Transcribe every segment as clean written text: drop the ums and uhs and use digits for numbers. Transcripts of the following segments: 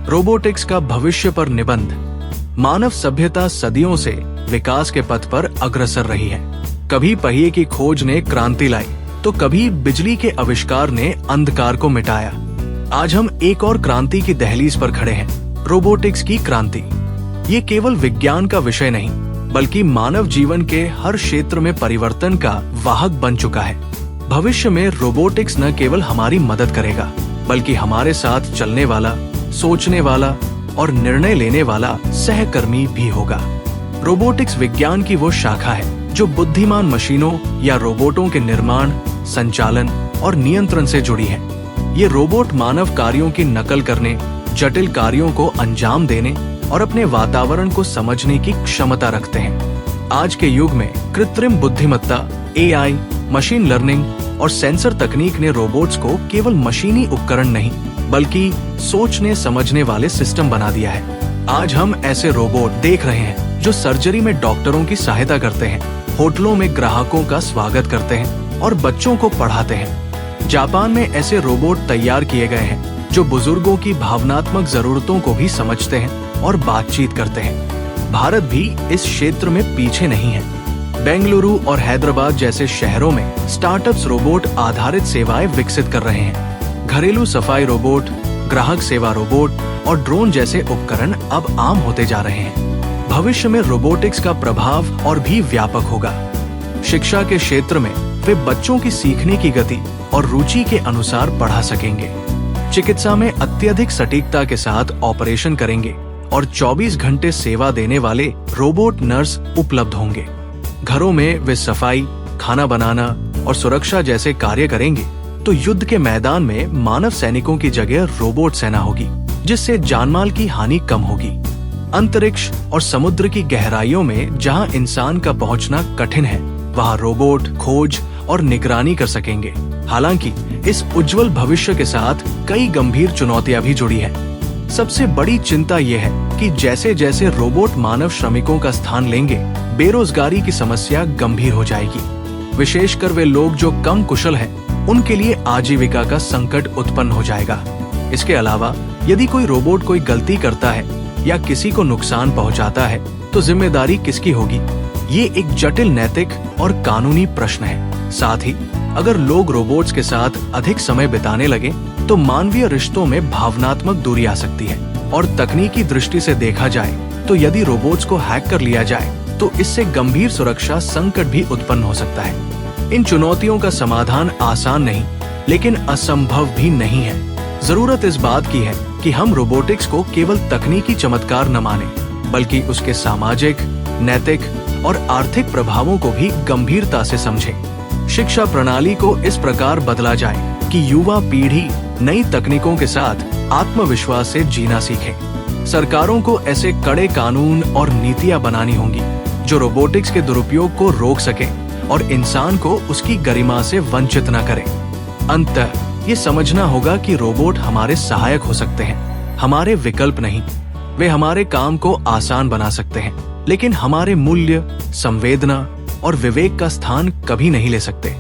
Robotics का भविष्य पर निबंध। मानव सभ्यता सदियों से विकास के पथ पर अग्रसर रही है। कभी पहिए की खोज ने क्रांति लाई, तो कभी बिजली के आविष्कार ने अंधकार को मिटाया। आज हम एक और क्रांति की दहलीज पर खड़े हैं, रोबोटिक्स की क्रांति। ये केवल विज्ञान का विषय नहीं, बल्कि मानव जीवन के हर क्षेत्र में परिवर्तन का वाहक बन चुका है। भविष्य में रोबोटिक्स न केवल हमारी मदद करेगा, बल्कि हमारे साथ चलने वाला, सोचने वाला और निर्णय लेने वाला सहकर्मी भी होगा। रोबोटिक्स विज्ञान की वो शाखा है जो बुद्धिमान मशीनों या रोबोटों के निर्माण, संचालन और नियंत्रण से जुड़ी है। ये रोबोट मानव कार्यों की नकल करने, जटिल कार्यों को अंजाम देने और अपने वातावरण को समझने की क्षमता रखते हैं। आज के युग में कृत्रिम बुद्धिमत्ता, AI, मशीन लर्निंग और सेंसर तकनीक ने रोबोट्स को केवल मशीनी उपकरण नहीं, बल्कि सोचने समझने वाले सिस्टम बना दिया है। आज हम ऐसे रोबोट देख रहे हैं जो सर्जरी में डॉक्टरों की सहायता करते हैं, होटलों में ग्राहकों का स्वागत करते हैं और बच्चों को पढ़ाते हैं। जापान में ऐसे रोबोट तैयार किए गए हैं जो बुजुर्गों की भावनात्मक जरूरतों को भी समझते हैं और बातचीत करते हैं। भारत भी इस क्षेत्र में पीछे नहीं है। बेंगलुरु और हैदराबाद जैसे शहरों में स्टार्टअप्स रोबोट आधारित सेवाएं विकसित कर रहे हैं। घरेलू सफाई रोबोट, ग्राहक सेवा रोबोट और ड्रोन जैसे उपकरण अब आम होते जा रहे हैं। भविष्य में रोबोटिक्स का प्रभाव और भी व्यापक होगा। शिक्षा के क्षेत्र में वे बच्चों की सीखने की गति और रुचि के अनुसार पढ़ा सकेंगे। चिकित्सा में अत्यधिक सटीकता के साथ ऑपरेशन करेंगे और 24 घंटे सेवा देने वाले रोबोट नर्स उपलब्ध होंगे। घरों में वे सफाई, खाना बनाना और सुरक्षा जैसे कार्य करेंगे, तो युद्ध के मैदान में मानव सैनिकों की जगह रोबोट सेना होगी, जिससे जानमाल की हानि कम होगी। अंतरिक्ष और समुद्र की गहराइयों में जहां इंसान का पहुंचना कठिन है, वहां रोबोट खोज और निगरानी कर सकेंगे। हालांकि इस उज्जवल भविष्य के साथ कई गंभीर चुनौतियां भी जुड़ी हैं। सबसे बड़ी चिंता यह है कि जैसे जैसे रोबोट मानव श्रमिकों का स्थान लेंगे, बेरोजगारी की समस्या गंभीर हो जाएगी। विशेषकर वे लोग जो कम कुशल हैं, उनके लिए आजीविका का संकट उत्पन्न हो जाएगा। इसके अलावा यदि कोई रोबोट कोई गलती करता है या किसी को नुकसान पहुंचाता है, तो जिम्मेदारी किसकी होगी? ये एक जटिल नैतिक और कानूनी प्रश्न है। साथ ही अगर लोग रोबोट्स के साथ अधिक समय बिताने लगे, तो मानवीय रिश्तों में भावनात्मक दूरी आ सकती है। और तकनीकी दृष्टि से देखा जाए तो यदि रोबोट्स को हैक कर लिया जाए, तो इससे गंभीर सुरक्षा संकट भी उत्पन्न हो सकता है। इन चुनौतियों का समाधान आसान नहीं, लेकिन असंभव भी नहीं है। जरूरत इस बात की है कि हम रोबोटिक्स को केवल तकनीकी चमत्कार न माने, बल्कि उसके सामाजिक, नैतिक और आर्थिक प्रभावों को भी गंभीरता से समझें। शिक्षा प्रणाली को इस प्रकार बदला जाए कि युवा पीढ़ी नई तकनीकों के साथ आत्मविश्वास से जीना सीखे। सरकारों को ऐसे कड़े कानून और नीतियां बनानी होंगी जो रोबोटिक्स के दुरुपयोग को रोक सके और इंसान को उसकी गरिमा से वंचित न करें। अंततः ये समझना होगा कि रोबोट हमारे सहायक हो सकते हैं, हमारे विकल्प नहीं। वे हमारे काम को आसान बना सकते हैं, लेकिन हमारे मूल्य, संवेदना और विवेक का स्थान कभी नहीं ले सकते।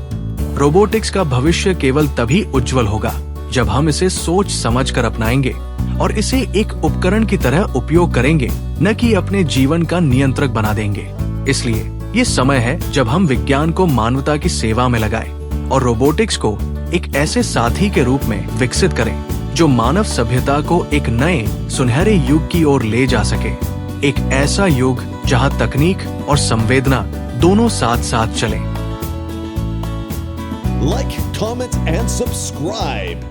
रोबोटिक्स का भविष्य केवल तभी उज्जवल होगा जब हम इसे सोच समझ कर अपनाएंगे और इसे एक उपकरण की तरह उपयोग करेंगे, न कि अपने जीवन का नियंत्रक बना देंगे। इसलिए ये समय है जब हम विज्ञान को मानवता की सेवा में लगाएं और रोबोटिक्स को एक ऐसे साथी के रूप में विकसित करें जो मानव सभ्यता को एक नए सुनहरे युग की ओर ले जा सके। एक ऐसा युग जहां तकनीक और संवेदना दोनों साथ साथ चलें। Like, comment, and subscribe.